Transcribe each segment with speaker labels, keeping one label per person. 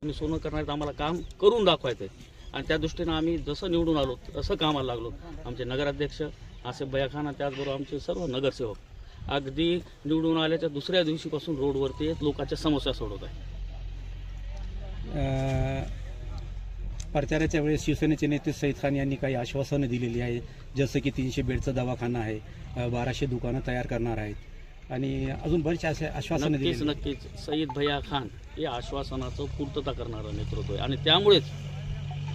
Speaker 1: आम्ही सोनं करण्यात आम्हाला काम करून दाखवायचं आहे आणि त्या दृष्टीनं आम्ही जसं निवडून आलो तसं कामाला लागलो. आमचे नगराध्यक्ष आसिफ भैया खान आणि त्याचबरोबर आमचे सर्व नगरसेवक अगदी निवडून आल्याच्या दुसऱ्या दिवशीपासून रोडवरती लोकांच्या समस्या सोडवत आहे.
Speaker 2: प्रचाराच्या वेळेस शिवसेनेचे नेते सईद खान यांनी काही आश्वासनं दिलेली आहेत, जसं की 300 बेडचा दवाखाना आहे, 1200 दुकानं तयार करणार आहेत आणि अजून बरेचसे असे आश्वासनं दिली.
Speaker 1: नक्कीच सईद भैया खान हे आश्वासनाचं पूर्तता करणारं नेतृत्व आहे आणि त्यामुळेच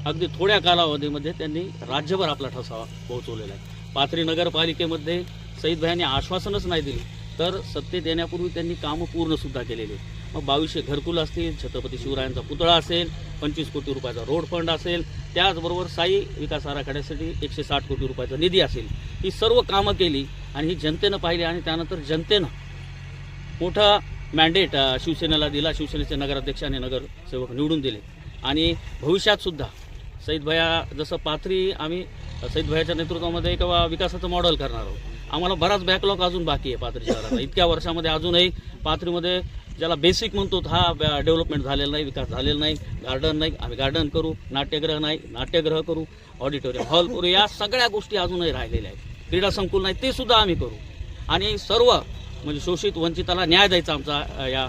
Speaker 1: अगदी थोड्या कालावधीमध्ये त्यांनी राज्यभर आपला ठसा पोहोचवलेला आहे. पाथरी नगरपालिकेमध्ये सईद भैयांनी आश्वासनच नाही दिली तर सत्तेत येण्यापूर्वी त्यांनी कामं पूर्णसुद्धा केलेली. मग 2200 घरकुल असतील, छत्रपती शिवरायांचा पुतळा असेल, 25 कोटी रुपयाचा रोड फंड असेल, त्याचबरोबर साई विकास आराखड्यासाठी 160 कोटी रुपयाचा निधी असेल, ही सर्व कामं केली आणि ही जनतेनं पाहिली आणि त्यानंतर जनतेनं मोठा मॅन्डेट शिवसेनेला दिला. शिवसेनेचे नगराध्यक्ष आणि नगरसेवक निवडून दिले आणि भविष्यातसुद्धा सईद भैया जसं पाथरी आम्ही सईद भैयाच्या नेतृत्वामध्ये एक विकासाचं मॉडेल करणार आहोत. आम्हाला बराच बॅकलॉग अजून बाकी आहे पाथरी शहराचा. इतक्या वर्षामध्ये अजूनही पाथरीमध्ये ज्याला बेसिक म्हणतो हा डेव्हलपमेंट झालेला नाही, विकास झालेला नाही. गार्डन नाही, आम्ही गार्डन करू. नाट्यगृह नाही, नाट्यगृह करू. ऑडिटोरियम हॉल करू. या सगळ्या गोष्टी अजूनही राहिलेल्या आहेत. क्रीडा संकुल नाही, ते सुद्धा आम्ही करू आणि सर्व म्हणजे शोषित वंचिताला न्याय द्यायचा आमचा या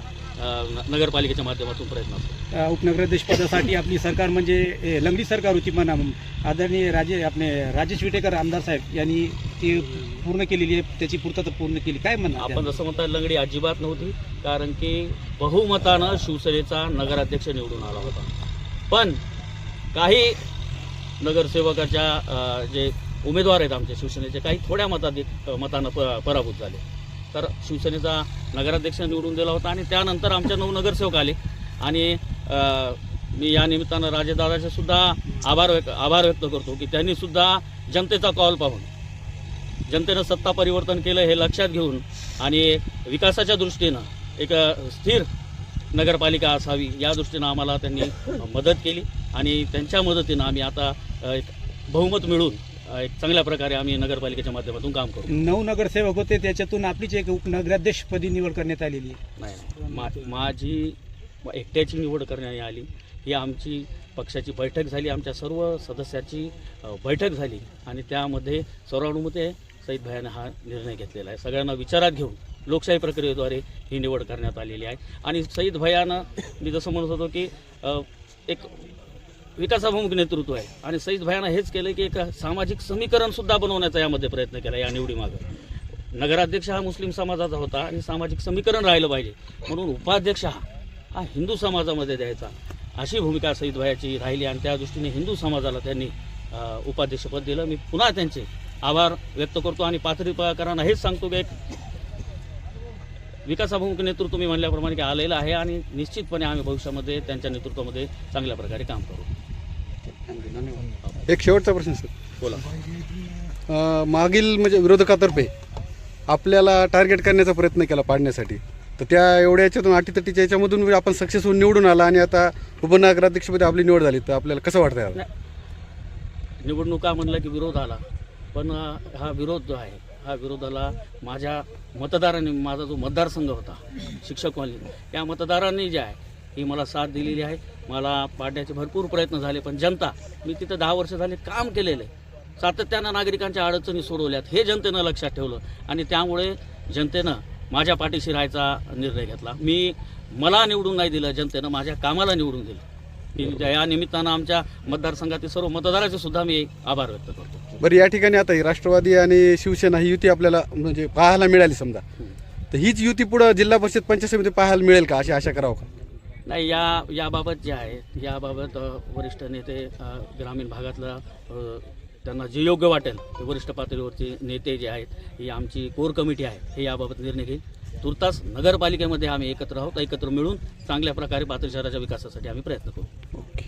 Speaker 1: नगरपालिकेच्या माध्यमातून प्रयत्न असतो.
Speaker 2: उपनगराध्यक्ष पदासाठी आपली सरकार म्हणजे लंगडी सरकार होती म्हणा. आदरणीय राजेश विटेकर आमदार साहेब यांनी ती पूर्ण केलेली आहे, त्याची पूर्तता पूर्ण केली. काय म्हणणं
Speaker 1: आपण जसं म्हणता लंगडी अजिबात नव्हती, कारण की बहुमतानं शिवसेनेचा नगराध्यक्ष निवडून आला होता. पण काही नगरसेवकाच्या जे उमेदवार आहेत आमच्या शिवसेनेचे काही थोड्या मतानं पराभूत झाले. तर शिवसेनेचा नगराध्यक्ष निवडून दिला होता आणि त्यानंतर आमच्या 9 नगरसेवक आले आणि मी या निमित्तानं राजेदादाचे सुद्धा आभार व्यक्त करतो की त्यांनी सुद्धा जनतेचा कॉल पाहून जनतेनं सत्ता परिवर्तन केलं हे लक्षात घेऊन आणि विकासाच्या दृष्टीनं एक स्थिर नगरपालिका असावी या दृष्टीनं आम्हाला त्यांनी मदत केली आणि त्यांच्या मदतीनं आम्ही आता एक बहुमत मिळून एक चांगल्या प्रकारे आम्ही नगरपालिकेच्या माध्यमातून काम करू.
Speaker 2: 9 नगरसेवक होते, त्याच्यातून आपलीच एक उपनगराध्यक्षपदी निवड करण्यात आलेली
Speaker 1: नाही. माझी एकट्याची निवड करण्यात आली. ही आमची पक्षाची बैठक झाली, आमच्या सर्व सदस्याची बैठक झाली आणि त्यामध्ये सर्वानुमते सईद भैयाने हा निर्णय घेतलेला आहे. सगळ्यांना विचारात घेऊन लोकशाही प्रक्रियेद्वारे ही निवड करण्यात आलेली आहे आणि सईद भैयानं मी जसं म्हणत होतो की एक विकासाभिमुख नेतृत्व आहे आणि सईद भैयानं हेच केलं की एक सामाजिक समीकरणसुद्धा बनवण्याचा यामध्ये प्रयत्न केला. या निवडीमागं नगराध्यक्ष हा मुस्लिम समाजाचा होता आणि सामाजिक समीकरण राहिलं पाहिजे म्हणून उपाध्यक्ष हा हिंदू समाजामध्ये द्यायचा अशी भूमिका सईद भैयाची राहिली आणि त्या दृष्टीने हिंदू समाजाला त्यांनी उपाध्यक्षपद दिलं. मी पुन्हा त्यांचे आभार व्यक्त करतो आणि पाथरीकरांना हेच सांगतो की एक विकासाभिमुख नेतृत्व मी म्हणल्याप्रमाणे की आलेलं आहे आणि निश्चितपणे आम्ही भविष्यामध्ये त्यांच्या नेतृत्वामध्ये चांगल्या प्रकारे काम करू.
Speaker 3: एक शेवटचा प्रश्न सर,
Speaker 1: बोला.
Speaker 3: मागील म्हणजे विरोधकातर्फे आपल्याला टार्गेट करण्याचा प्रयत्न केला पाडण्यासाठी, तर त्या एवढ्या याच्यातून अटीतटीच्या याच्यामधून आपण सक्सेस होऊन निवडून आला आणि आता उपनगराध्यक्षपदी आपली निवड झाली, तर आपल्याला कसं वाटतं?
Speaker 1: निवडणुका म्हणलं की विरोध आला, पण हा विरोध जो आहे हा विरोधाला माझ्या मतदारांनी, माझा जो मतदारसंघ होता शिक्षक कॉलनी, त्या मतदारांनी जे आहे ही मला साथ दिलेली आहे. मला पाडण्याचे भरपूर प्रयत्न झाले पण जनता, मी तिथं 10 वर्ष झाले काम केलेलं आहे, सातत्यानं नागरिकांच्या अडचणी सोडवल्यात हे जनतेनं लक्षात ठेवलं आणि त्यामुळे जनतेनं माझ्या पाठीशी राहायचा निर्णय घेतला. मला निवडून नाही दिलं, जनतेनं माझ्या कामाला निवडून दिलं. या निमित्तानं आमच्या मतदारसंघातील सर्व मतदाराचे सुद्धा मी आभार व्यक्त करतो.
Speaker 3: बरं, या ठिकाणी आता राष्ट्रवादी आणि शिवसेना ही युती आपल्याला म्हणजे पाहायला मिळाली समजा, तर हीच युती पुढं जिल्हा परिषद पंचायत समिती पाहायला मिळेल का अशी आशा करावं का?
Speaker 1: नाही, याबाबत जे आहे याबाबत वरिष्ठ नेते ग्रामीण भागातला त्यांना जे योग्य वाटेल ते वरिष्ठ पातळीवरचे नेते जे आहेत, ही आमची कोर कमिटी आहे, हे याबाबत निर्णय घेईल. तुर्तास नगरपालिकेमध्ये आम्ही एकत्र आहोत, एकत्र मिळून चांगल्या प्रकारे पाथरी शहराच्या विकासासाठी आम्ही प्रयत्न करू.
Speaker 3: ओके.